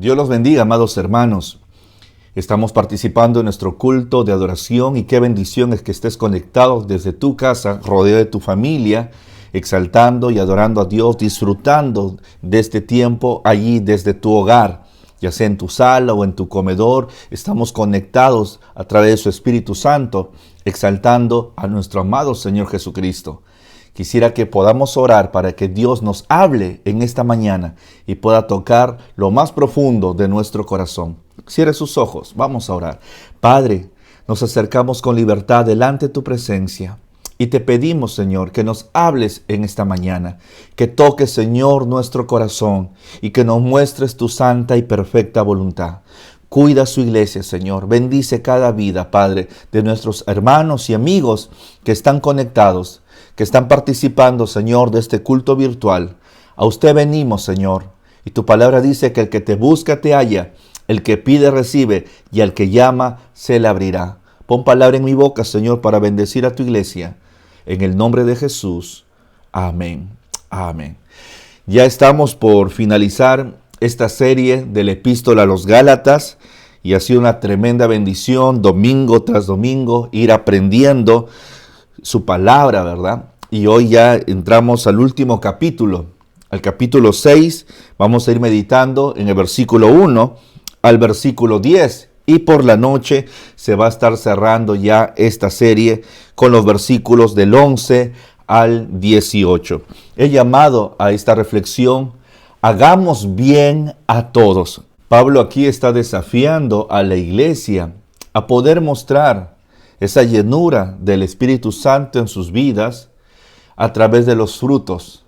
Dios los bendiga, amados hermanos. Estamos participando en nuestro culto de adoración y qué bendición es que estés conectado desde tu casa, rodeado de tu familia, exaltando y adorando a Dios, disfrutando de este tiempo allí desde tu hogar, ya sea en tu sala o en tu comedor. Estamos conectados a través de su Espíritu Santo, exaltando a nuestro amado Señor Jesucristo. Quisiera que podamos orar para que Dios nos hable en esta mañana y pueda tocar lo más profundo de nuestro corazón. Cierre sus ojos, vamos a orar. Padre, nos acercamos con libertad delante de tu presencia y te pedimos, Señor, que nos hables en esta mañana, que toques, Señor, nuestro corazón y que nos muestres tu santa y perfecta voluntad. Cuida su iglesia, Señor. Bendice cada vida, Padre, de nuestros hermanos y amigos que están conectados, que están participando, Señor, de este culto virtual. A usted venimos, Señor, y tu palabra dice que el que te busca te halla, el que pide recibe, y al que llama se le abrirá. Pon palabra en mi boca, Señor, para bendecir a tu iglesia. En el nombre de Jesús. Amén. Amén. Ya estamos por finalizar esta serie de la Epístola a los Gálatas, y ha sido una tremenda bendición, domingo tras domingo, ir aprendiendo su palabra, ¿verdad? Y hoy ya entramos al último capítulo, al capítulo 6. Vamos a ir meditando en el versículo 1 al versículo 10. Y por la noche se va a estar cerrando ya esta serie con los versículos del 11 al 18. He llamado a esta reflexión, hagamos bien a todos. Pablo aquí está desafiando a la iglesia a poder mostrar esa llenura del Espíritu Santo en sus vidas a través de los frutos.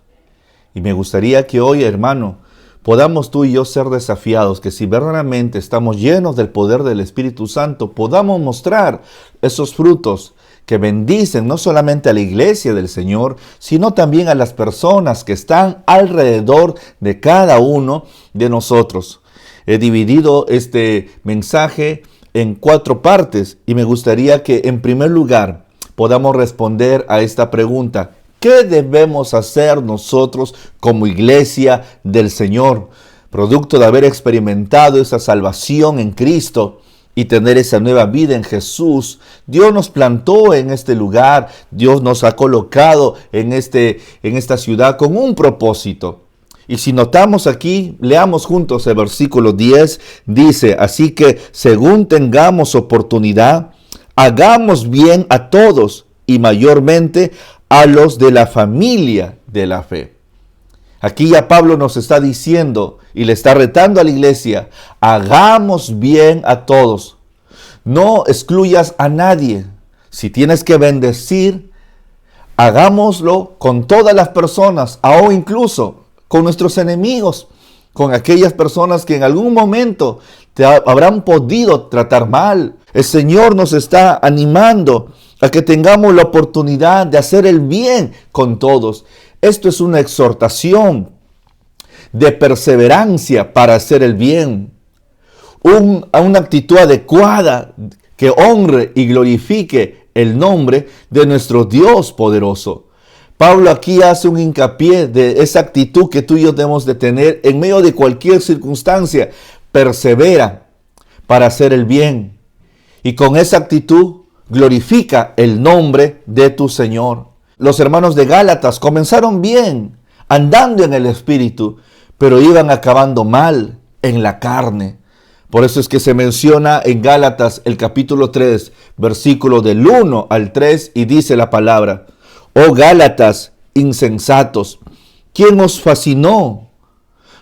Y me gustaría que hoy, hermano, podamos tú y yo ser desafiados, que si verdaderamente estamos llenos del poder del Espíritu Santo, podamos mostrar esos frutos que bendicen no solamente a la iglesia del Señor, sino también a las personas que están alrededor de cada uno de nosotros. He dividido este mensaje en 4 partes y me gustaría que en primer lugar podamos responder a esta pregunta: ¿qué debemos hacer nosotros como iglesia del Señor? Producto de haber experimentado esa salvación en Cristo y tener esa nueva vida en Jesús, Dios nos plantó en este lugar, Dios nos ha colocado en esta ciudad con un propósito. Y si notamos aquí, leamos juntos el versículo 10, dice: así que según tengamos oportunidad, hagamos bien a todos y mayormente a los de la familia de la fe. Aquí ya Pablo nos está diciendo y le está retando a la iglesia: hagamos bien a todos. No excluyas a nadie. Si tienes que bendecir, hagámoslo con todas las personas, o incluso con nuestros enemigos, con aquellas personas que en algún momento te habrán podido tratar mal. El Señor nos está animando a que tengamos la oportunidad de hacer el bien con todos. Esto es una exhortación de perseverancia para hacer el bien. A una actitud adecuada que honre y glorifique el nombre de nuestro Dios poderoso. Pablo aquí hace un hincapié de esa actitud que tú y yo debemos de tener en medio de cualquier circunstancia. Persevera para hacer el bien. Y con esa actitud glorifica el nombre de tu Señor. Los hermanos de Gálatas comenzaron bien, andando en el Espíritu, pero iban acabando mal en la carne. Por eso es que se menciona en Gálatas el capítulo 3, versículo del 1 al 3, y dice la palabra: oh Gálatas insensatos, ¿quién os fascinó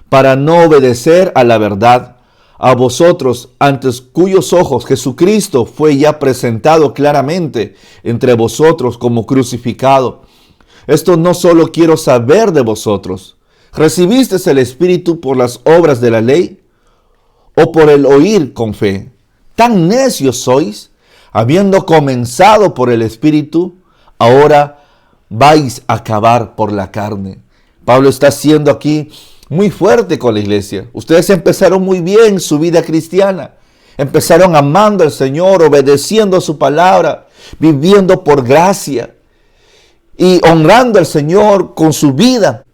para no obedecer a la verdad? A vosotros, ante cuyos ojos Jesucristo fue ya presentado claramente entre vosotros como crucificado. Esto no solo quiero saber de vosotros. ¿Recibisteis el Espíritu por las obras de la ley o por el oír con fe? ¿Tan necios sois? Habiendo comenzado por el Espíritu, ahora vais a acabar por la carne. Pablo está siendo aquí muy fuerte con la iglesia. Ustedes empezaron muy bien su vida cristiana. Empezaron amando al Señor, obedeciendo su palabra, viviendo por gracia y honrando al Señor con su vida.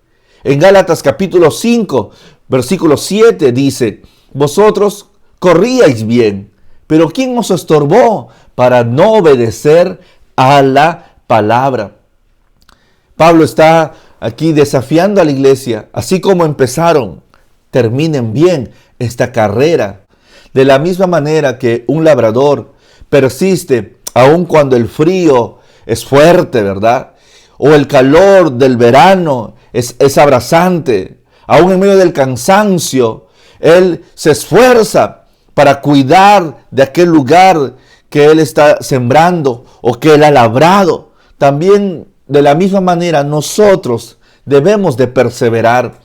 En Gálatas capítulo 5, versículo 7 dice: Vosotros corríais bien, pero ¿quién os estorbó para no obedecer a la palabra? Pablo está aquí desafiando a la iglesia, así como empezaron, terminen bien esta carrera. De la misma manera que un labrador persiste, aun cuando el frío es fuerte, ¿verdad? O el calor del verano es abrasante, aun en medio del cansancio, él se esfuerza para cuidar de aquel lugar que él está sembrando o que él ha labrado. También de la misma manera nosotros debemos de perseverar,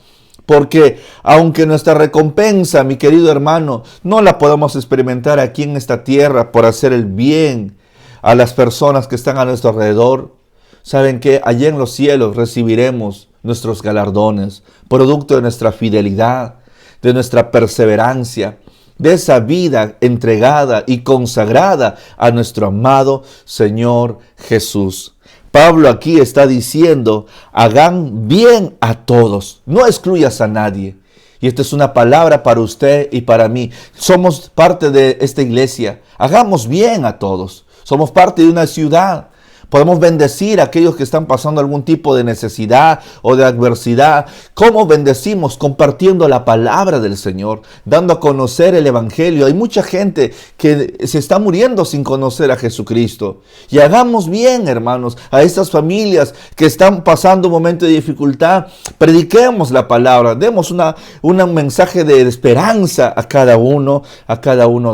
porque aunque nuestra recompensa, mi querido hermano, no la podemos experimentar aquí en esta tierra por hacer el bien a las personas que están a nuestro alrededor, saben que allá en los cielos recibiremos nuestros galardones, producto de nuestra fidelidad, de nuestra perseverancia, de esa vida entregada y consagrada a nuestro amado Señor Jesús. Pablo aquí está diciendo, hagan bien a todos, no excluyas a nadie. Y esta es una palabra para usted y para mí. Somos parte de esta iglesia, hagamos bien a todos. Somos parte de una ciudad. Podemos bendecir a aquellos que están pasando algún tipo de necesidad o de adversidad. ¿Cómo bendecimos? Compartiendo la palabra del Señor, dando a conocer el Evangelio. Hay mucha gente que se está muriendo sin conocer a Jesucristo. Y hagamos bien, hermanos, a estas familias que están pasando un momento de dificultad. Prediquemos la palabra, demos un mensaje de esperanza a cada uno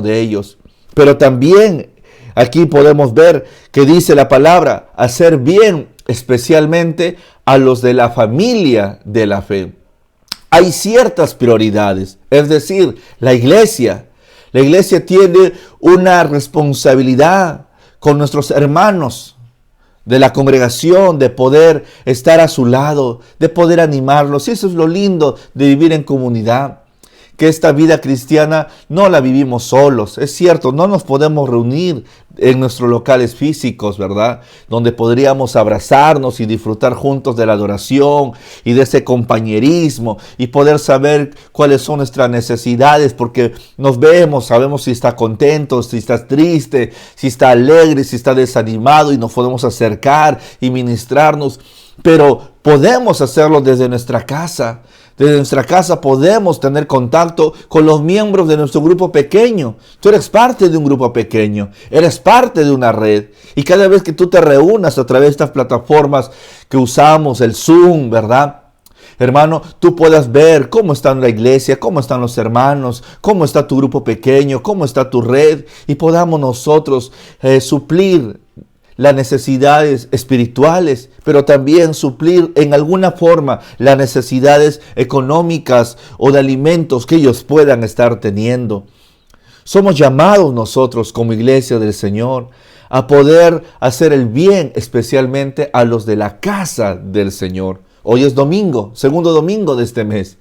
de ellos. Pero también aquí podemos ver que dice la palabra, hacer bien especialmente a los de la familia de la fe. Hay ciertas prioridades, es decir, la iglesia tiene una responsabilidad con nuestros hermanos de la congregación, de poder estar a su lado, de poder animarlos. Y eso es lo lindo de vivir en comunidad. Que esta vida cristiana no la vivimos solos. Es cierto, no nos podemos reunir en nuestros locales físicos, ¿verdad? Donde podríamos abrazarnos y disfrutar juntos de la adoración y de ese compañerismo y poder saber cuáles son nuestras necesidades, porque nos vemos, sabemos si está contento, si está triste, si está alegre, si está desanimado y nos podemos acercar y ministrarnos. Pero podemos hacerlo desde nuestra casa. Desde nuestra casa podemos tener contacto con los miembros de nuestro grupo pequeño. Tú eres parte de un grupo pequeño, eres parte de una red. Y cada vez que tú te reúnas a través de estas plataformas que usamos, el Zoom, ¿verdad? Hermano, tú puedas ver cómo está la iglesia, cómo están los hermanos, cómo está tu grupo pequeño, cómo está tu red. Y podamos nosotros suplir las necesidades espirituales, pero también suplir en alguna forma las necesidades económicas o de alimentos que ellos puedan estar teniendo. Somos llamados nosotros como iglesia del Señor a poder hacer el bien, especialmente a los de la casa del Señor. Hoy es domingo, segundo domingo de este mes,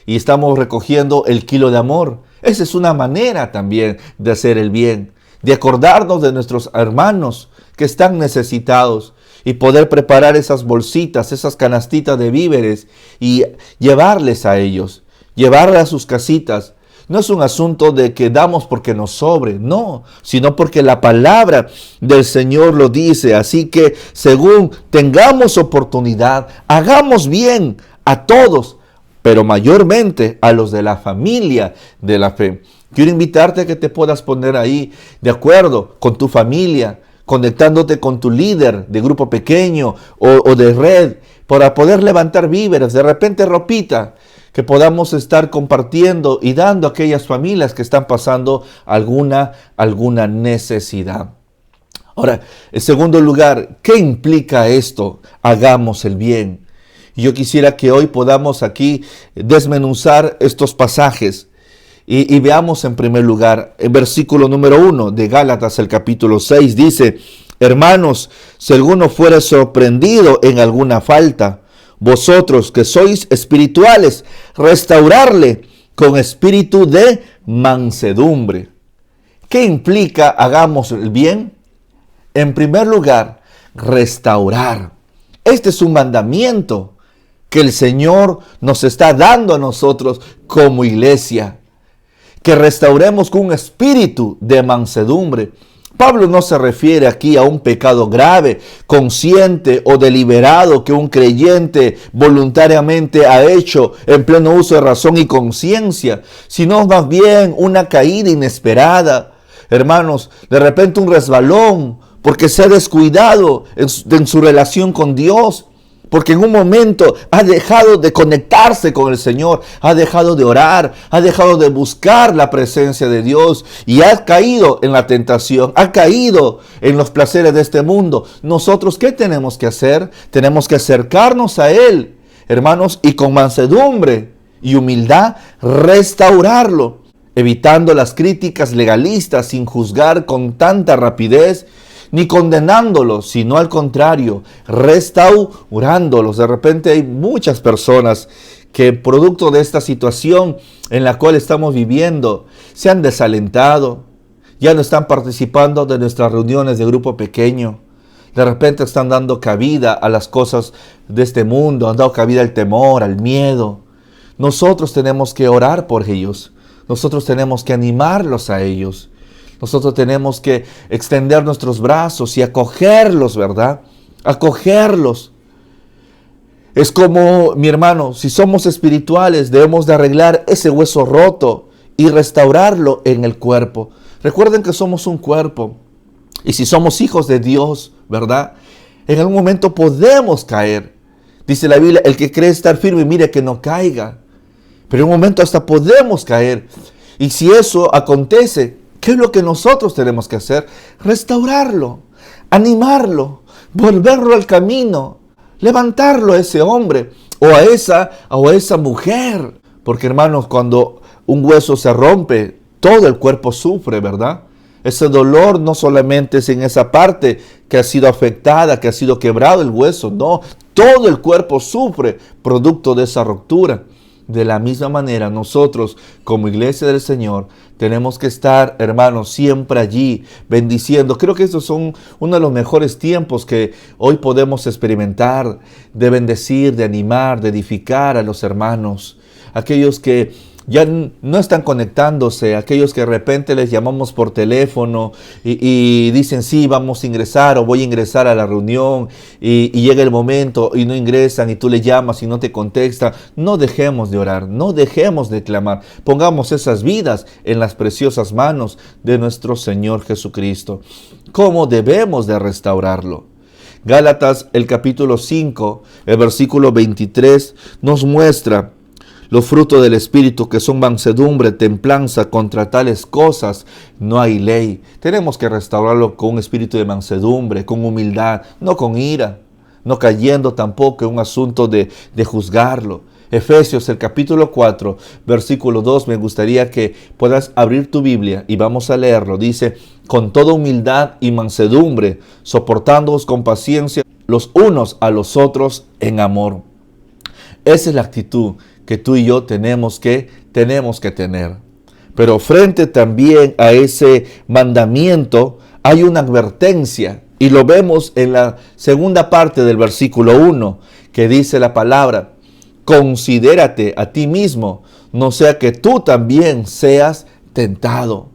y estamos recogiendo el kilo de amor. Esa es una manera también de hacer el bien, de acordarnos de nuestros hermanos que están necesitados y poder preparar esas bolsitas, esas canastitas de víveres y llevarles a ellos, llevarles a sus casitas. No es un asunto de que damos porque nos sobre, no, sino porque la palabra del Señor lo dice. Así que según tengamos oportunidad, hagamos bien a todos, pero mayormente a los de la familia de la fe. Quiero invitarte a que te puedas poner ahí de acuerdo con tu familia, conectándote con tu líder de grupo pequeño o de red, para poder levantar víveres, de repente ropita, que podamos estar compartiendo y dando a aquellas familias que están pasando alguna necesidad. Ahora, en segundo lugar, ¿qué implica esto? Hagamos el bien. Yo quisiera que hoy podamos aquí desmenuzar estos pasajes. Y veamos en primer lugar, el versículo número 1 de Gálatas, el capítulo 6, dice: hermanos, si alguno fuera sorprendido en alguna falta, vosotros que sois espirituales, restaurarle con espíritu de mansedumbre. ¿Qué implica hagamos el bien? En primer lugar, restaurar. Este es un mandamiento que el Señor nos está dando a nosotros como iglesia. que restauremos con un espíritu de mansedumbre. Pablo no se refiere aquí a un pecado grave, consciente o deliberado que un creyente voluntariamente ha hecho en pleno uso de razón y conciencia, sino más bien una caída inesperada. Hermanos, de repente un resbalón, porque se ha descuidado en su relación con Dios, porque en un momento ha dejado de conectarse con el Señor, ha dejado de orar, ha dejado de buscar la presencia de Dios y ha caído en la tentación, ha caído en los placeres de este mundo. Nosotros, ¿qué tenemos que hacer? Tenemos que acercarnos a Él, hermanos, y con mansedumbre y humildad restaurarlo, evitando las críticas legalistas sin juzgar con tanta rapidez ni condenándolos, sino al contrario, restaurándolos. De repente hay muchas personas que producto de esta situación en la cual estamos viviendo, se han desalentado, ya no están participando de nuestras reuniones de grupo pequeño. De repente están dando cabida a las cosas de este mundo, han dado cabida al temor, al miedo. Nosotros tenemos que orar por ellos, nosotros tenemos que animarlos a ellos. Nosotros tenemos que extender nuestros brazos y acogerlos, ¿verdad? Acogerlos. Es como, mi hermano, si somos espirituales, debemos de arreglar ese hueso roto y restaurarlo en el cuerpo. Recuerden que somos un cuerpo. Y si somos hijos de Dios, ¿verdad? En algún momento podemos caer. Dice la Biblia, el que cree estar firme, mire que no caiga. Pero en un momento hasta podemos caer. Y si eso acontece, ¿qué es lo que nosotros tenemos que hacer? Restaurarlo, animarlo, volverlo al camino, levantarlo a ese hombre o a esa mujer. Porque hermanos, cuando un hueso se rompe, todo el cuerpo sufre, ¿verdad? Ese dolor no solamente es en esa parte que ha sido afectada, que ha sido quebrado el hueso, no, todo el cuerpo sufre producto de esa ruptura. De la misma manera, nosotros como iglesia del Señor tenemos que estar, hermanos, siempre allí, bendiciendo. Creo que estos son uno de los mejores tiempos que hoy podemos experimentar, de bendecir, de animar, de edificar a los hermanos, aquellos que ya no están conectándose, aquellos que de repente les llamamos por teléfono y dicen sí, vamos a ingresar o voy a ingresar a la reunión y llega el momento y no ingresan y tú le llamas y no te contestan. No dejemos de orar, no dejemos de clamar. Pongamos esas vidas en las preciosas manos de nuestro Señor Jesucristo. ¿Cómo debemos de restaurarlo? Gálatas, el capítulo 5, el versículo 23 nos muestra los frutos del Espíritu, que son mansedumbre, templanza. Contra tales cosas no hay ley. Tenemos que restaurarlo con un espíritu de mansedumbre, con humildad, no con ira, no cayendo tampoco en un asunto de juzgarlo. Efesios, el capítulo 4, versículo 2, me gustaría que puedas abrir tu Biblia y vamos a leerlo. Dice, con toda humildad y mansedumbre, soportándoos con paciencia los unos a los otros en amor. Esa es la actitud que tú y yo tenemos que tener. Pero frente también a ese mandamiento hay una advertencia. Y lo vemos en la segunda parte del versículo 1, que dice la palabra, considérate a ti mismo, no sea que tú también seas tentado.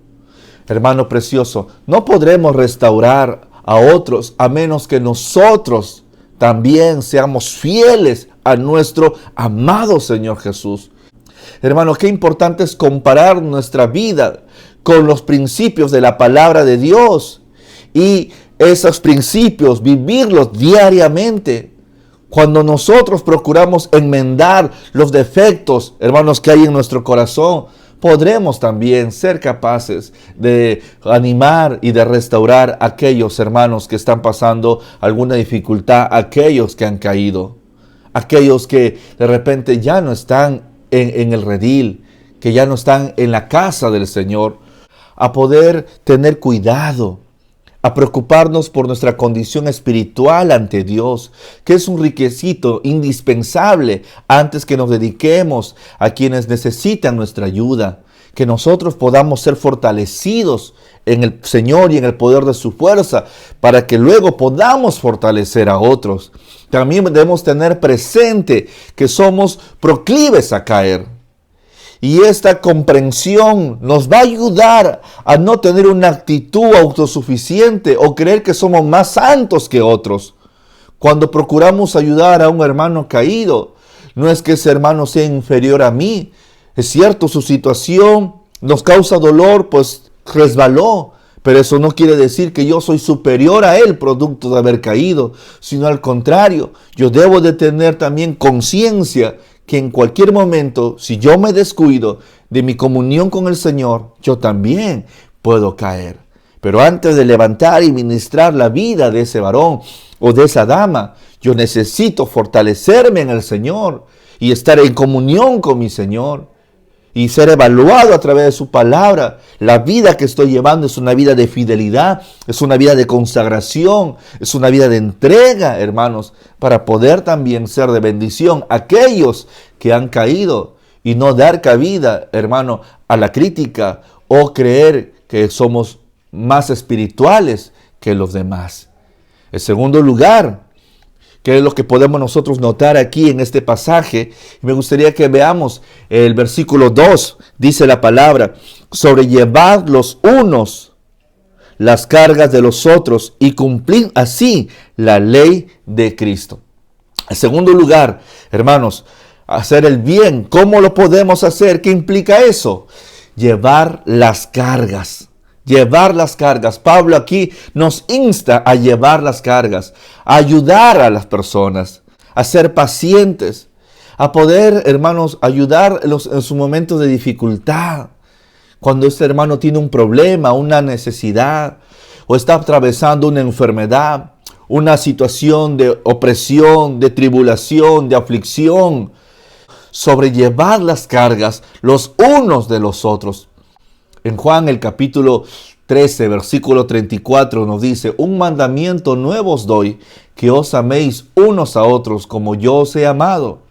Hermano precioso, no podremos restaurar a otros a menos que nosotros también seamos fieles a nuestro amado Señor Jesús. Hermanos, qué importante es comparar nuestra vida con los principios de la palabra de Dios y esos principios vivirlos diariamente. Cuando nosotros procuramos enmendar los defectos, hermanos, que hay en nuestro corazón, podremos también ser capaces de animar y de restaurar a aquellos hermanos que están pasando alguna dificultad, aquellos que han caído, aquellos que de repente ya no están en el redil, que ya no están en la casa del Señor, a poder tener cuidado, a preocuparnos por nuestra condición espiritual ante Dios, que es un requisito indispensable antes que nos dediquemos a quienes necesitan nuestra ayuda, que nosotros podamos ser fortalecidos en el Señor y en el poder de su fuerza, para que luego podamos fortalecer a otros. También debemos tener presente que somos proclives a caer Y esta comprensión nos va a ayudar a no tener una actitud autosuficiente o creer que somos más santos que otros. Cuando procuramos ayudar a un hermano caído, no es que ese hermano sea inferior a mí. Es cierto, su situación nos causa dolor, pues resbaló. Pero eso no quiere decir que yo soy superior a él producto de haber caído, sino al contrario, yo debo de tener también conciencia que en cualquier momento, si yo me descuido de mi comunión con el Señor, yo también puedo caer. Pero antes de levantar y ministrar la vida de ese varón o de esa dama, yo necesito fortalecerme en el Señor y estar en comunión con mi Señor. Y ser evaluado a través de su palabra. La vida que estoy llevando es una vida de fidelidad, es una vida de consagración, es una vida de entrega, hermanos, para poder también ser de bendición a aquellos que han caído y no dar cabida, hermano, a la crítica o creer que somos más espirituales que los demás. En segundo lugar, ¿qué es lo que podemos nosotros notar aquí en este pasaje? Me gustaría que veamos el versículo 2. Dice la palabra: sobrellevad los unos las cargas de los otros y cumplid así la ley de Cristo. En segundo lugar, hermanos, hacer el bien. ¿Cómo lo podemos hacer? ¿Qué implica eso? Llevar las cargas. Llevar las cargas. Pablo aquí nos insta a llevar las cargas, a ayudar a las personas, a ser pacientes, a poder, hermanos, ayudarlos en sus momentos de dificultad. Cuando este hermano tiene un problema, una necesidad, o está atravesando una enfermedad, una situación de opresión, de tribulación, de aflicción. Sobrellevar las cargas los unos de los otros. En Juan el capítulo 13, versículo 34 nos dice: un mandamiento nuevo os doy, que os améis unos a otros como yo os he amado,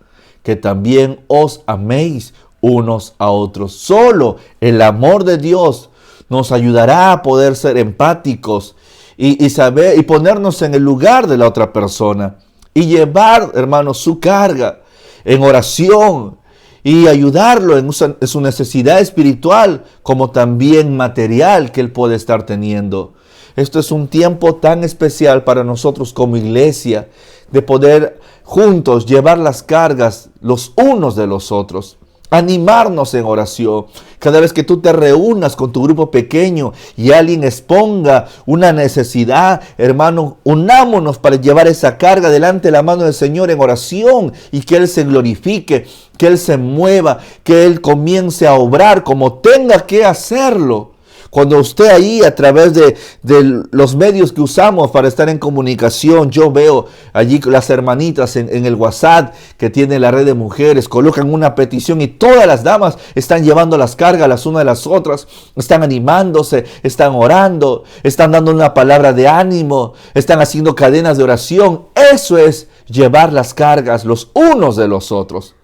que también os améis unos a otros. Solo el amor de Dios nos ayudará a poder ser empáticos y saber y ponernos en el lugar de la otra persona y llevar, hermanos, su carga en oración y ayudarlo en su necesidad espiritual como también material que él puede estar teniendo. Esto es un tiempo tan especial para nosotros como iglesia, de poder juntos llevar las cargas los unos de los otros. Animarnos en oración. Cada vez que tú te reúnas con tu grupo pequeño y alguien exponga una necesidad, hermano, unámonos para llevar esa carga delante de la mano del Señor en oración y que Él se glorifique, que Él se mueva, que Él comience a obrar como tenga que hacerlo. Cuando usted ahí a través de los medios que usamos para estar en comunicación, yo veo allí las hermanitas en el WhatsApp que tiene la red de mujeres, colocan una petición y todas las damas están llevando las cargas las unas de las otras, están animándose, están orando, están dando una palabra de ánimo, están haciendo cadenas de oración. Eso es llevar las cargas los unos de los otros.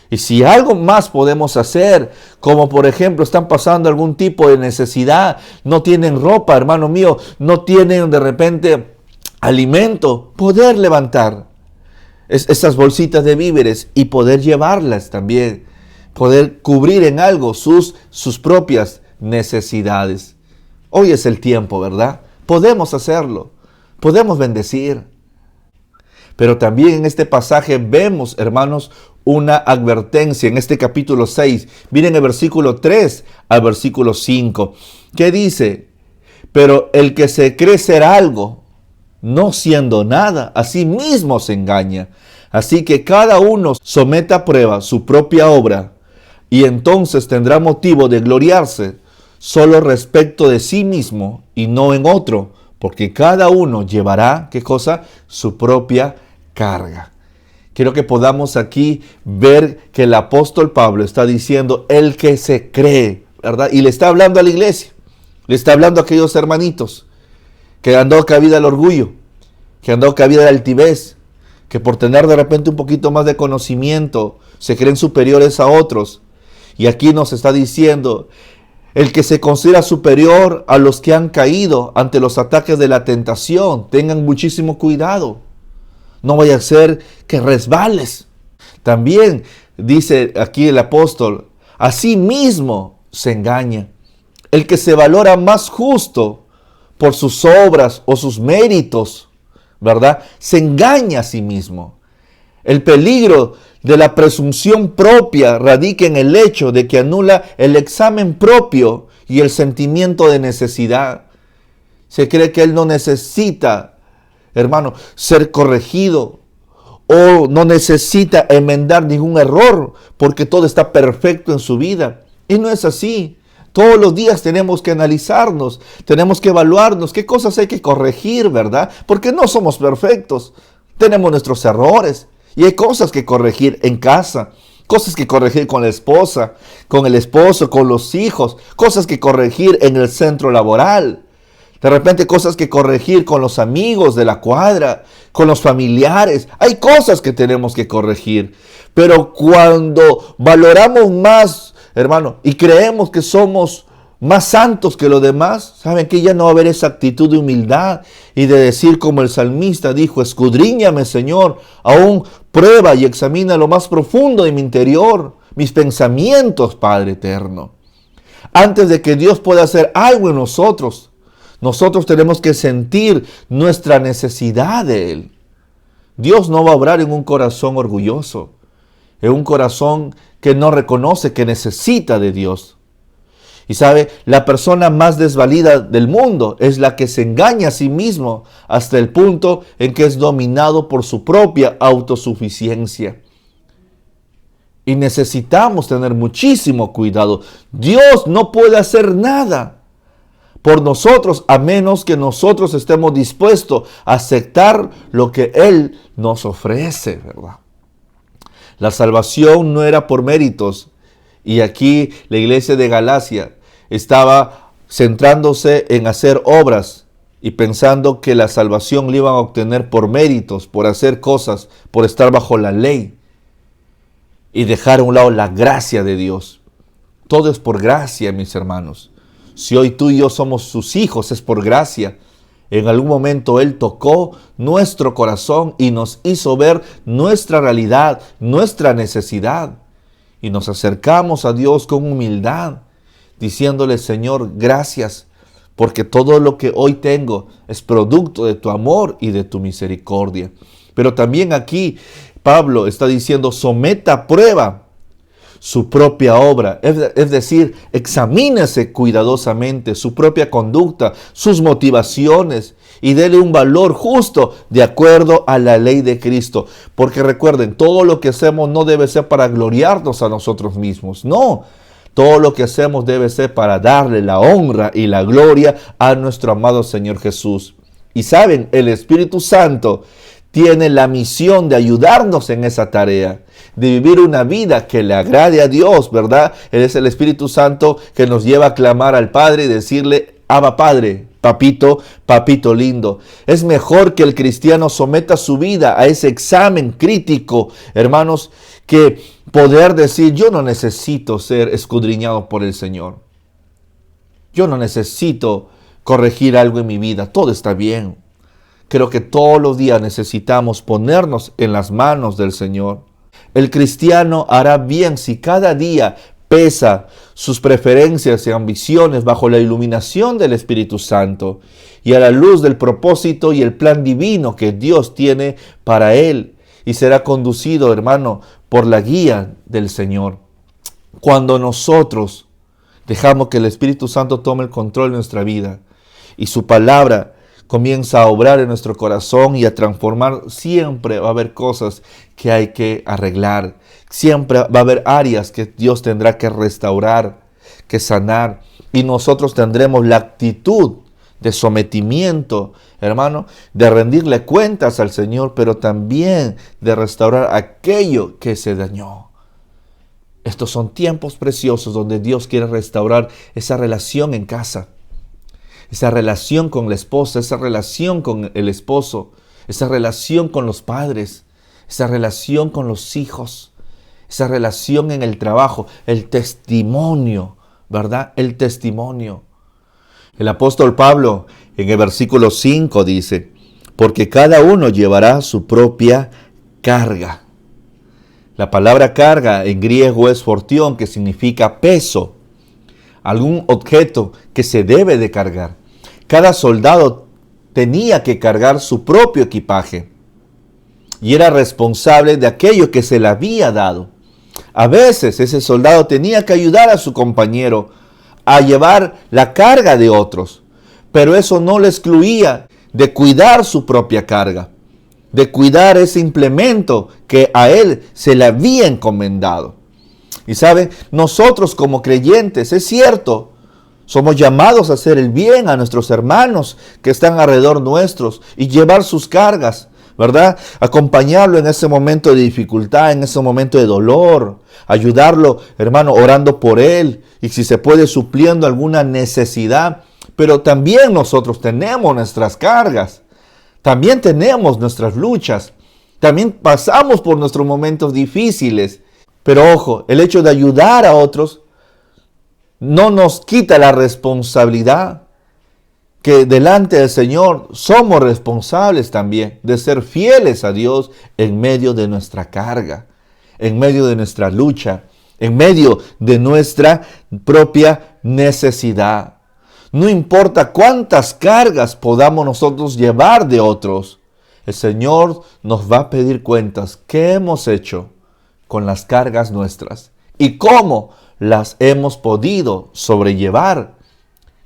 Y si algo más podemos hacer, como por ejemplo están pasando algún tipo de necesidad, no tienen ropa, hermano mío, no tienen de repente alimento, poder levantar esas bolsitas de víveres y poder llevarlas también, poder cubrir en algo sus propias necesidades. Hoy es el tiempo, ¿verdad? Podemos hacerlo, podemos bendecir. Pero también en este pasaje vemos, hermanos, una advertencia en este capítulo 6. Miren el versículo 3 al versículo 5. ¿Qué dice? Pero el que se cree ser algo, no siendo nada, a sí mismo se engaña. Así que cada uno someta a prueba su propia obra y entonces tendrá motivo de gloriarse solo respecto de sí mismo y no en otro, porque cada uno llevará, ¿qué cosa? Su propia carga. Quiero que podamos aquí ver que el apóstol Pablo está diciendo el que se cree, ¿verdad? Y le está hablando a la iglesia, le está hablando a aquellos hermanitos que han dado cabida al orgullo, que han dado cabida a la altivez, que por tener de repente un poquito más de conocimiento se creen superiores a otros. Y aquí nos está diciendo el que se considera superior a los que han caído ante los ataques de la tentación. Tengan muchísimo cuidado. No vaya a ser que resbales. También dice aquí el apóstol, a sí mismo se engaña. El que se valora más justo por sus obras o sus méritos, ¿verdad? Se engaña a sí mismo. El peligro de la presunción propia radica en el hecho de que anula el examen propio y el sentimiento de necesidad. Se cree que él no necesita, hermano, ser corregido o no necesita enmendar ningún error porque todo está perfecto en su vida. Y no es así. Todos los días tenemos que analizarnos, tenemos que evaluarnos qué cosas hay que corregir, ¿verdad? Porque no somos perfectos, tenemos nuestros errores y hay cosas que corregir en casa, cosas que corregir con la esposa, con el esposo, con los hijos, cosas que corregir en el centro laboral. De repente cosas que corregir con los amigos de la cuadra, con los familiares. Hay cosas que tenemos que corregir. Pero cuando valoramos más, hermano, y creemos que somos más santos que los demás, saben que ya no va a haber esa actitud de humildad y de decir como el salmista dijo, escudriñame, Señor, aún prueba y examina lo más profundo de mi interior, mis pensamientos, Padre eterno. Antes de que Dios pueda hacer algo en nosotros tenemos que sentir nuestra necesidad de Él. Dios no va a obrar en un corazón orgulloso, en un corazón que no reconoce que necesita de Dios. Y sabe, la persona más desvalida del mundo es la que se engaña a sí mismo hasta el punto en que es dominado por su propia autosuficiencia. Y necesitamos tener muchísimo cuidado. Dios no puede hacer nada por nosotros, a menos que nosotros estemos dispuestos a aceptar lo que Él nos ofrece, ¿verdad? La salvación no era por méritos. Y aquí la iglesia de Galacia estaba centrándose en hacer obras y pensando que la salvación la iban a obtener por méritos, por hacer cosas, por estar bajo la ley. Y dejar a un lado la gracia de Dios. Todo es por gracia, mis hermanos. Si hoy tú y yo somos sus hijos, es por gracia. En algún momento Él tocó nuestro corazón y nos hizo ver nuestra realidad, nuestra necesidad. Y nos acercamos a Dios con humildad, diciéndole, Señor, gracias, porque todo lo que hoy tengo es producto de tu amor y de tu misericordia. Pero también aquí Pablo está diciendo, someta a prueba su propia obra, es decir, examínese cuidadosamente su propia conducta, sus motivaciones y dele un valor justo de acuerdo a la ley de Cristo. Porque recuerden, todo lo que hacemos no debe ser para gloriarnos a nosotros mismos, no. Todo lo que hacemos debe ser para darle la honra y la gloria a nuestro amado Señor Jesús. Y saben, el Espíritu Santo tiene la misión de ayudarnos en esa tarea, de vivir una vida que le agrade a Dios, ¿verdad? Él es el Espíritu Santo que nos lleva a clamar al Padre y decirle, Abba Padre, papito, papito lindo. Es mejor que el cristiano someta su vida a ese examen crítico, hermanos, que poder decir, yo no necesito ser escudriñado por el Señor. Yo no necesito corregir algo en mi vida, todo está bien. Creo que todos los días necesitamos ponernos en las manos del Señor. El cristiano hará bien si cada día pesa sus preferencias y ambiciones bajo la iluminación del Espíritu Santo y a la luz del propósito y el plan divino que Dios tiene para él, y será conducido, hermano, por la guía del Señor. Cuando nosotros dejamos que el Espíritu Santo tome el control de nuestra vida y su palabra comienza a obrar en nuestro corazón y a transformar, siempre va a haber cosas que hay que arreglar. Siempre va a haber áreas que Dios tendrá que restaurar, que sanar. Y nosotros tendremos la actitud de sometimiento, hermano, de rendirle cuentas al Señor, pero también de restaurar aquello que se dañó. Estos son tiempos preciosos donde Dios quiere restaurar esa relación en casa. Esa relación con la esposa, esa relación con el esposo, esa relación con los padres, esa relación con los hijos, esa relación en el trabajo, el testimonio, ¿verdad? El testimonio. El apóstol Pablo en el versículo 5 dice, porque cada uno llevará su propia carga. La palabra carga en griego es fortión, que significa peso, algún objeto que se debe de cargar. Cada soldado tenía que cargar su propio equipaje y era responsable de aquello que se le había dado. A veces ese soldado tenía que ayudar a su compañero a llevar la carga de otros, pero eso no le excluía de cuidar su propia carga, de cuidar ese implemento que a él se le había encomendado. Y saben, nosotros como creyentes, es cierto, somos llamados a hacer el bien a nuestros hermanos que están alrededor nuestros y llevar sus cargas, ¿verdad? Acompañarlo en ese momento de dificultad, en ese momento de dolor, ayudarlo, hermano, orando por él y si se puede supliendo alguna necesidad. Pero también nosotros tenemos nuestras cargas, también tenemos nuestras luchas, también pasamos por nuestros momentos difíciles. Pero ojo, el hecho de ayudar a otros no nos quita la responsabilidad que delante del Señor somos responsables también de ser fieles a Dios en medio de nuestra carga, en medio de nuestra lucha, en medio de nuestra propia necesidad. No importa cuántas cargas podamos nosotros llevar de otros, el Señor nos va a pedir cuentas. ¿Qué hemos hecho con las cargas nuestras y cómo las hemos podido sobrellevar,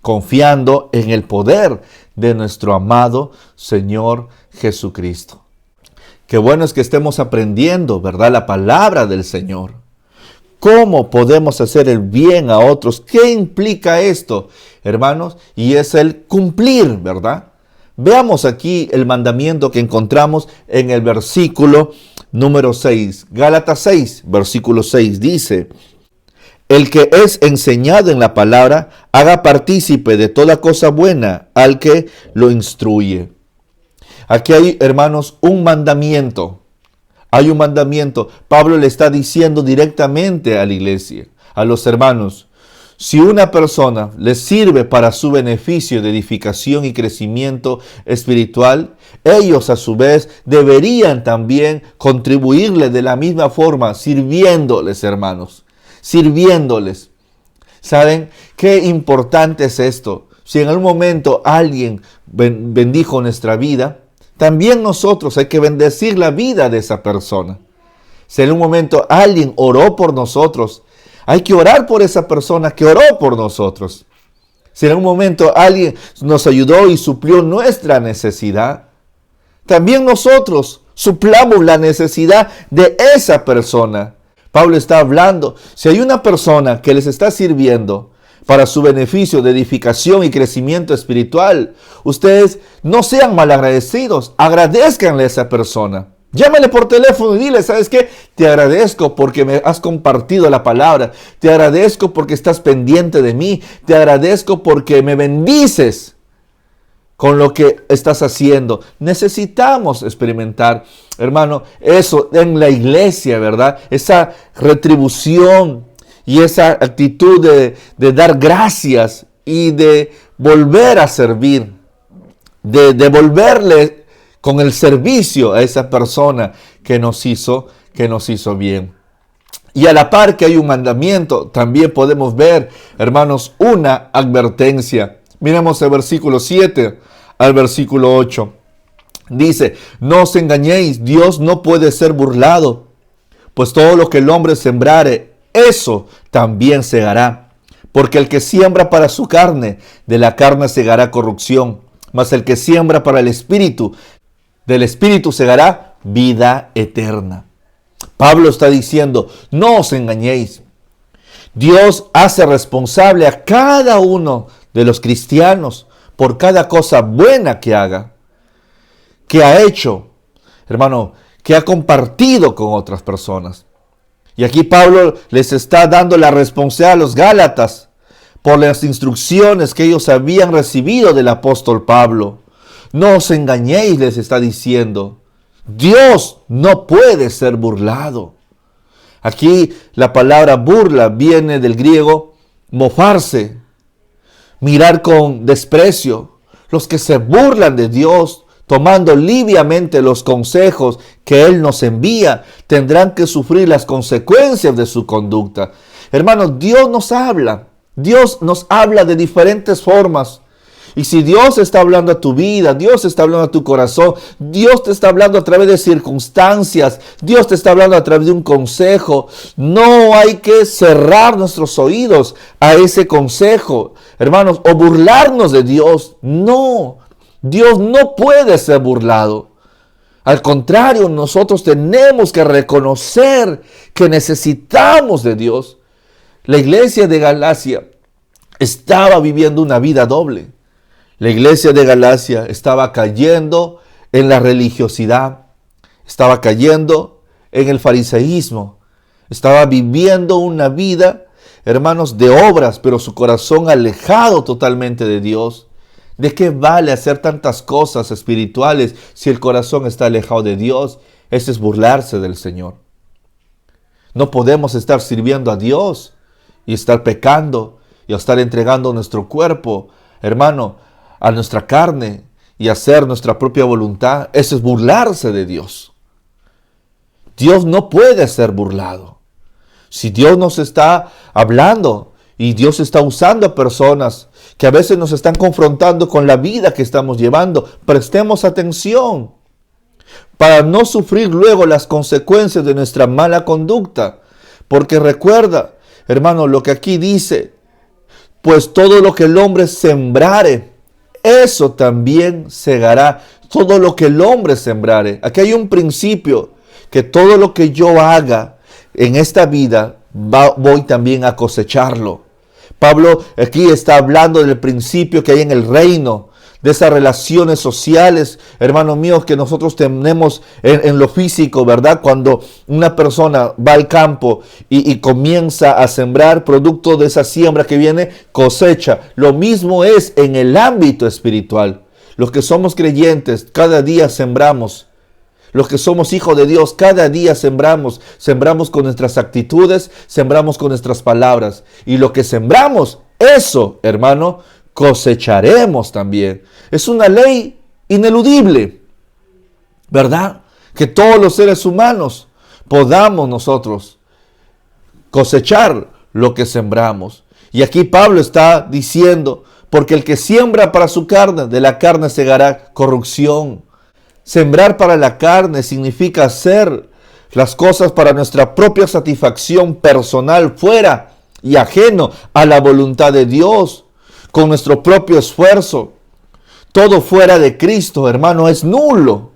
confiando en el poder de nuestro amado Señor Jesucristo? Qué bueno es que estemos aprendiendo, ¿verdad?, la palabra del Señor. ¿Cómo podemos hacer el bien a otros? ¿Qué implica esto, hermanos? Y es el cumplir, ¿verdad? Veamos aquí el mandamiento que encontramos en el versículo número 6. Gálatas 6, versículo 6 dice: el que es enseñado en la palabra, haga partícipe de toda cosa buena al que lo instruye. Aquí hay, hermanos, un mandamiento. Hay un mandamiento. Pablo le está diciendo directamente a la iglesia, a los hermanos: si una persona les sirve para su beneficio de edificación y crecimiento espiritual, ellos a su vez deberían también contribuirle de la misma forma, sirviéndoles, hermanos, sirviéndoles. ¿Saben qué importante es esto? Si en algún momento alguien bendijo nuestra vida, también nosotros hay que bendecir la vida de esa persona. Si en un momento alguien oró por nosotros, hay que orar por esa persona que oró por nosotros. Si en un momento alguien nos ayudó y suplió nuestra necesidad, también nosotros suplamos la necesidad de esa persona. Pablo está hablando, si hay una persona que les está sirviendo para su beneficio de edificación y crecimiento espiritual, ustedes no sean malagradecidos, agradezcanle a esa persona. Llámale por teléfono y dile: ¿sabes qué? Te agradezco porque me has compartido la palabra. Te agradezco porque estás pendiente de mí. Te agradezco porque me bendices con lo que estás haciendo. Necesitamos experimentar, hermano, eso en la iglesia, ¿verdad? Esa retribución y esa actitud de dar gracias y de volver a servir, de devolverle con el servicio a esa persona que nos hizo bien. Y a la par que hay un mandamiento, también podemos ver, hermanos, una advertencia. Miremos el versículo 7 al versículo 8. Dice: no os engañéis, Dios no puede ser burlado, pues todo lo que el hombre sembrare, eso también segará. Porque el que siembra para su carne, de la carne segará corrupción, mas el que siembra para el Espíritu, del Espíritu segará vida eterna. Pablo está diciendo: no os engañéis. Dios hace responsable a cada uno de los cristianos por cada cosa buena que haga, que ha hecho, hermano, que ha compartido con otras personas. Y aquí Pablo les está dando la responsabilidad a los Gálatas por las instrucciones que ellos habían recibido del apóstol Pablo. No os engañéis, les está diciendo. Dios no puede ser burlado. Aquí la palabra burla viene del griego mofarse, mirar con desprecio. Los que se burlan de Dios tomando liviamente los consejos que Él nos envía, tendrán que sufrir las consecuencias de su conducta. Hermanos, Dios nos habla de diferentes formas. Y si Dios está hablando a tu vida, Dios está hablando a tu corazón, Dios te está hablando a través de circunstancias, Dios te está hablando a través de un consejo, no hay que cerrar nuestros oídos a ese consejo, hermanos, o burlarnos de Dios. No, Dios no puede ser burlado. Al contrario, nosotros tenemos que reconocer que necesitamos de Dios. La iglesia de Galacia estaba viviendo una vida doble. La iglesia de Galacia estaba cayendo en la religiosidad, estaba cayendo en el fariseísmo, estaba viviendo una vida, hermanos, de obras, pero su corazón alejado totalmente de Dios. ¿De qué vale hacer tantas cosas espirituales si el corazón está alejado de Dios? Eso es burlarse del Señor. No podemos estar sirviendo a Dios y estar pecando y estar entregando nuestro cuerpo, hermano, a nuestra carne y hacer nuestra propia voluntad. Eso es burlarse de Dios. Dios no puede ser burlado. Si Dios nos está hablando y Dios está usando a personas que a veces nos están confrontando con la vida que estamos llevando, prestemos atención para no sufrir luego las consecuencias de nuestra mala conducta. Porque recuerda, hermano, lo que aquí dice, pues todo lo que el hombre sembrare, eso también segará. Todo lo que el hombre sembrare. Aquí hay un principio, que todo lo que yo haga en esta vida, voy también a cosecharlo. Pablo aquí está hablando del principio que hay en el reino, de esas relaciones sociales, hermanos míos, que nosotros tenemos en lo físico, ¿verdad? Cuando una persona va al campo y comienza a sembrar, producto de esa siembra que viene, cosecha. Lo mismo es en el ámbito espiritual. Los que somos creyentes, cada día sembramos. Los que somos hijos de Dios, cada día sembramos. Sembramos con nuestras actitudes, sembramos con nuestras palabras. Y lo que sembramos, eso, hermano, cosecharemos también. Es una ley ineludible, ¿verdad? Que todos los seres humanos podamos nosotros cosechar lo que sembramos. Y aquí Pablo está diciendo, porque el que siembra para su carne, de la carne segará corrupción. Sembrar para la carne significa hacer las cosas para nuestra propia satisfacción personal, fuera y ajeno a la voluntad de Dios, con nuestro propio esfuerzo. Todo fuera de Cristo, hermano, es nulo,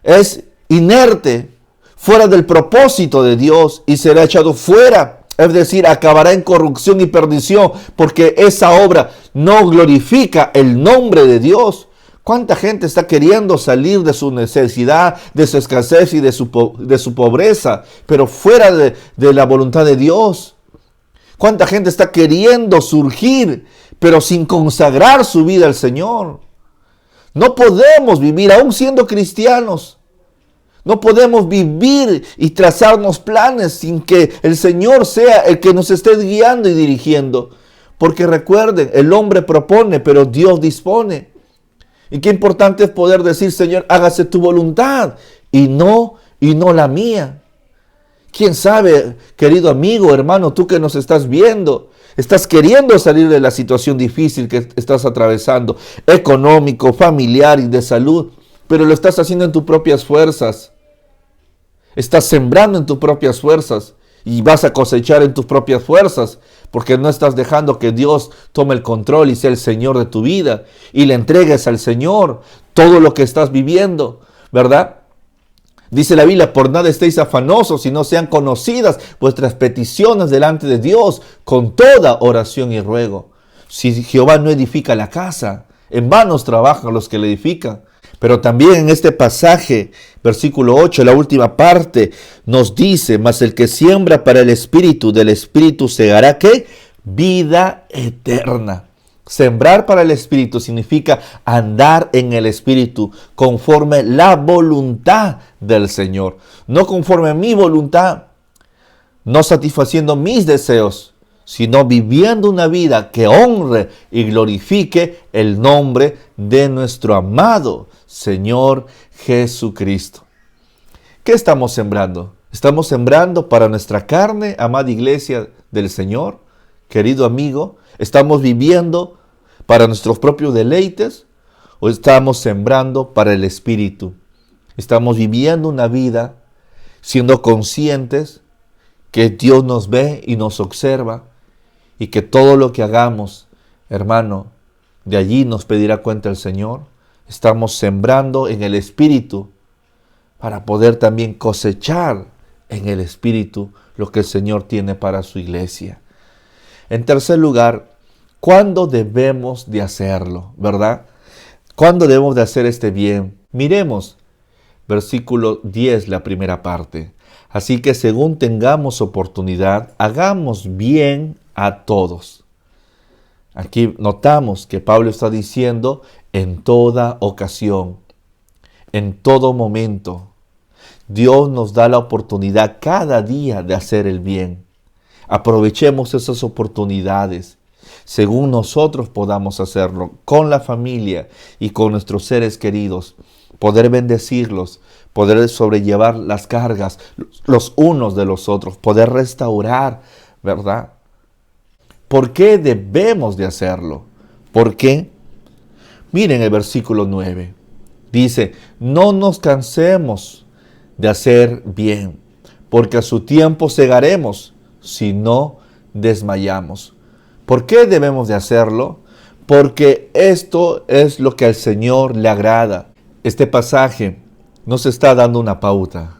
es inerte, fuera del propósito de Dios y será echado fuera. Es decir, acabará en corrupción y perdición, porque esa obra no glorifica el nombre de Dios. ¿Cuánta gente está queriendo salir de su necesidad, de su escasez y de su pobreza, pero fuera de la voluntad de Dios? ¿Cuánta gente está queriendo surgir, pero sin consagrar su vida al Señor? No podemos vivir, aún siendo cristianos, no podemos vivir y trazarnos planes sin que el Señor sea el que nos esté guiando y dirigiendo. Porque recuerden, el hombre propone, pero Dios dispone. Y qué importante es poder decir, Señor, hágase tu voluntad y no la mía. ¿Quién sabe, querido amigo, hermano, tú que nos estás viendo, estás queriendo salir de la situación difícil que estás atravesando, económico, familiar y de salud, pero lo estás haciendo en tus propias fuerzas. Estás sembrando en tus propias fuerzas y vas a cosechar en tus propias fuerzas, porque no estás dejando que Dios tome el control y sea el Señor de tu vida y le entregues al Señor todo lo que estás viviendo, ¿verdad? Dice la Biblia, por nada estéis afanosos, sino sean conocidas vuestras peticiones delante de Dios con toda oración y ruego. Si Jehová no edifica la casa, en vanos trabajan los que la edifican. Pero también en este pasaje, versículo 8, la última parte, nos dice, mas el que siembra para el Espíritu, del Espíritu segará, ¿qué? Vida eterna. Sembrar para el Espíritu significa andar en el Espíritu conforme la voluntad del Señor. No conforme a mi voluntad, no satisfaciendo mis deseos, sino viviendo una vida que honre y glorifique el nombre de nuestro amado Señor Jesucristo. ¿Qué estamos sembrando? ¿Estamos sembrando para nuestra carne, amada iglesia del Señor, querido amigo? ¿Estamos viviendo para nuestros propios deleites? ¿O estamos sembrando para el Espíritu? ¿Estamos viviendo una vida siendo conscientes que Dios nos ve y nos observa y que todo lo que hagamos, hermano, de allí nos pedirá cuenta el Señor? Estamos sembrando en el Espíritu para poder también cosechar en el Espíritu lo que el Señor tiene para su iglesia. En tercer lugar, ¿cuándo debemos de hacerlo? ¿Verdad? ¿Cuándo debemos de hacer este bien? Miremos versículo 10, la primera parte. Así que según tengamos oportunidad, hagamos bien a todos. Aquí notamos que Pablo está diciendo en toda ocasión, en todo momento. Dios nos da la oportunidad cada día de hacer el bien. Aprovechemos esas oportunidades según nosotros podamos hacerlo con la familia y con nuestros seres queridos. Poder bendecirlos, poder sobrellevar las cargas los unos de los otros, poder restaurar, ¿verdad? ¿Por qué debemos de hacerlo? ¿Por qué? Miren el versículo 9. Dice, no nos cansemos de hacer bien, porque a su tiempo segaremos si no desmayamos. ¿Por qué debemos de hacerlo? Porque esto es lo que al Señor le agrada. Este pasaje nos está dando una pauta.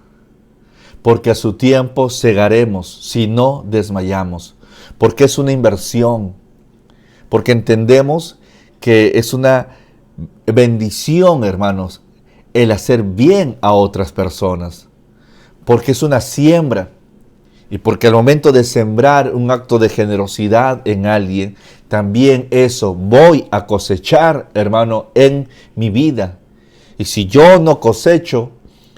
Porque a su tiempo segaremos si no desmayamos. Porque es una inversión. Porque entendemos que es una bendición, hermanos, el hacer bien a otras personas. Porque es una siembra. Y porque al momento de sembrar un acto de generosidad en alguien, también eso voy a cosechar, hermano, en mi vida. Y si yo no cosecho,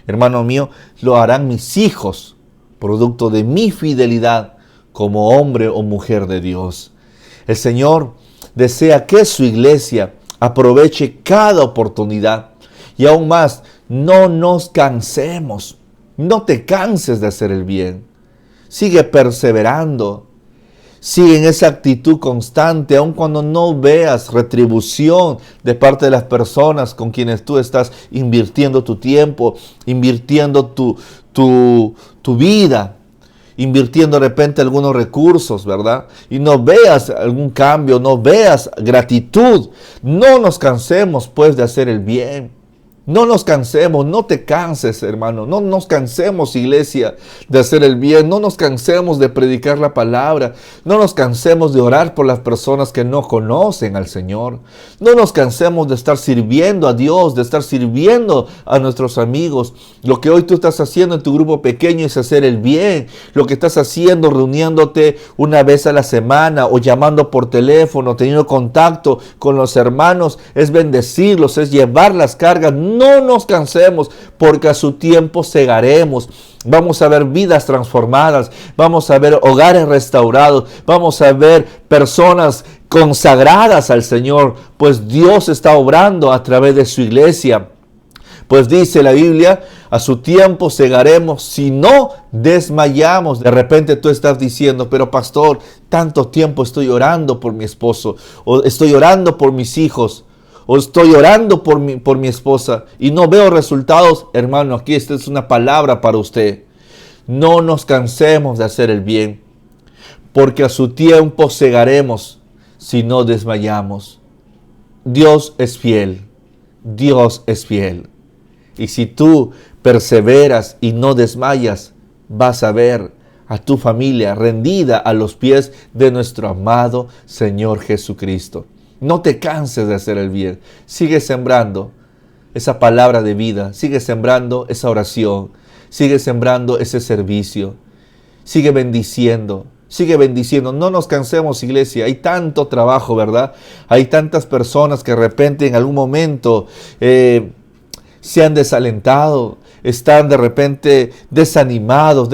hermano mío, lo harán mis hijos, producto de mi fidelidad como hombre o mujer de Dios. El Señor desea que su iglesia aproveche cada oportunidad. Y aún más, no nos cansemos. No te canses de hacer el bien. Sigue perseverando. Sigue en esa actitud constante, aun cuando no veas retribución de parte de las personas con quienes tú estás invirtiendo tu tiempo, invirtiendo tu vida, invirtiendo de repente algunos recursos, ¿verdad? Y no veas algún cambio, no veas gratitud. No nos cansemos, pues, de hacer el bien. No nos cansemos, no te canses, hermano. No nos cansemos, iglesia, de hacer el bien. No nos cansemos de predicar la palabra. No nos cansemos de orar por las personas que no conocen al Señor. No nos cansemos de estar sirviendo a Dios, de estar sirviendo a nuestros amigos. Lo que hoy tú estás haciendo en tu grupo pequeño es hacer el bien. Lo que estás haciendo, reuniéndote una vez a la semana o llamando por teléfono, teniendo contacto con los hermanos, es bendecirlos, es llevar las cargas. No nos cansemos, porque a su tiempo segaremos. Vamos a ver vidas transformadas, vamos a ver hogares restaurados, vamos a ver personas consagradas al Señor, pues Dios está obrando a través de su iglesia. Pues dice la Biblia, a su tiempo segaremos si no desmayamos. De repente tú estás diciendo, pero pastor, tanto tiempo estoy orando por mi esposo, o estoy orando por mis hijos, o estoy orando por mi esposa y no veo resultados. Hermano, aquí esta es una palabra para usted. No nos cansemos de hacer el bien, porque a su tiempo segaremos si no desmayamos. Dios es fiel. Dios es fiel. Y si tú perseveras y no desmayas, vas a ver a tu familia rendida a los pies de nuestro amado Señor Jesucristo. No te canses de hacer el bien. Sigue sembrando esa palabra de vida. Sigue sembrando esa oración. Sigue sembrando ese servicio. Sigue bendiciendo. Sigue bendiciendo. No nos cansemos, iglesia. Hay tanto trabajo, ¿verdad? Hay tantas personas que de repente en algún momento se han desalentado. Están de repente desanimados.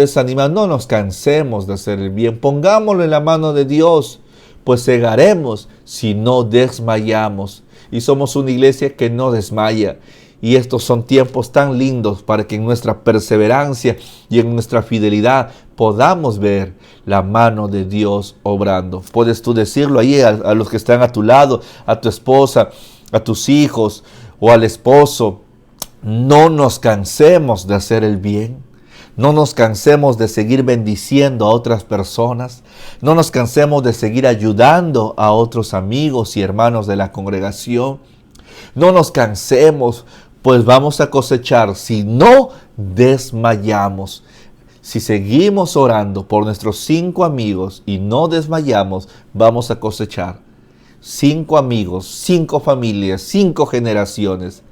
No nos cansemos de hacer el bien. Pongámoslo en la mano de Dios. Pues segaremos si no desmayamos. Y somos una iglesia que no desmaya. Y estos son tiempos tan lindos para que en nuestra perseverancia y en nuestra fidelidad podamos ver la mano de Dios obrando. Puedes tú decirlo ahí a los que están a tu lado, a tu esposa, a tus hijos o al esposo. No nos cansemos de hacer el bien. No nos cansemos de seguir bendiciendo a otras personas. No nos cansemos de seguir ayudando a otros amigos y hermanos de la congregación. No nos cansemos, pues vamos a cosechar si no desmayamos. Si seguimos orando por nuestros 5 amigos y no desmayamos, vamos a cosechar 5 amigos, 5 familias, 5 generaciones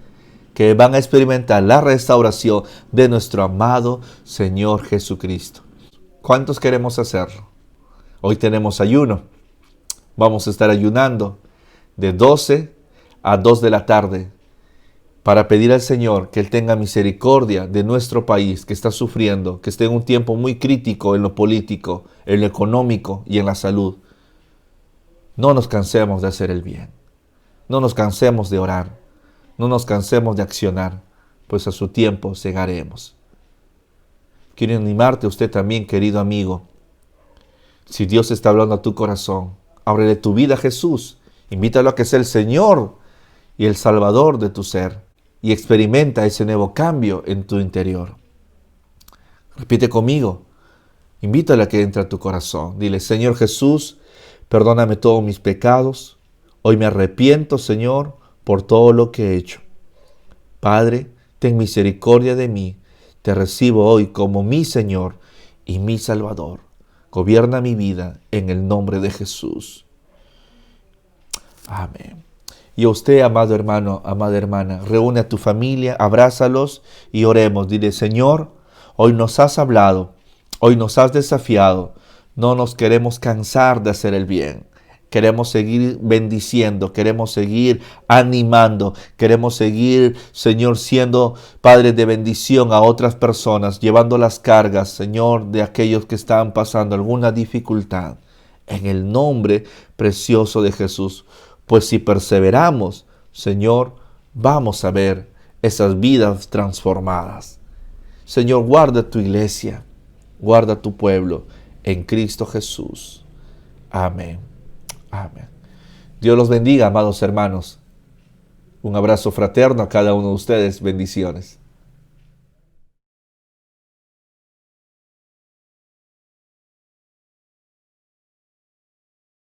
que van a experimentar la restauración de nuestro amado Señor Jesucristo. ¿Cuántos queremos hacerlo? Hoy tenemos ayuno. Vamos a estar ayunando de 12 a 2 de la tarde para pedir al Señor que Él tenga misericordia de nuestro país que está sufriendo, que esté en un tiempo muy crítico en lo político, en lo económico y en la salud. No nos cansemos de hacer el bien. No nos cansemos de orar. No nos cansemos de accionar, pues a su tiempo segaremos. Quiero animarte a usted también, querido amigo. Si Dios está hablando a tu corazón, ábrele tu vida a Jesús. Invítalo a que sea el Señor y el Salvador de tu ser. Y experimenta ese nuevo cambio en tu interior. Repite conmigo. Invítalo a que entre a tu corazón. Dile, Señor Jesús, perdóname todos mis pecados. Hoy me arrepiento, Señor, por todo lo que he hecho. Padre, ten misericordia de mí. Te recibo hoy como mi Señor y mi Salvador. Gobierna mi vida en el nombre de Jesús. Amén. Y a usted, amado hermano, amada hermana, reúne a tu familia, abrázalos y oremos. Dile, Señor, hoy nos has hablado, hoy nos has desafiado. No nos queremos cansar de hacer el bien. Queremos seguir bendiciendo, queremos seguir animando, queremos seguir, Señor, siendo padres de bendición a otras personas, llevando las cargas, Señor, de aquellos que están pasando alguna dificultad. En el nombre precioso de Jesús. Pues si perseveramos, Señor, vamos a ver esas vidas transformadas. Señor, guarda tu iglesia, guarda tu pueblo en Cristo Jesús. Amén. Amén. Dios los bendiga, amados hermanos. Un abrazo fraterno a cada uno de ustedes. Bendiciones.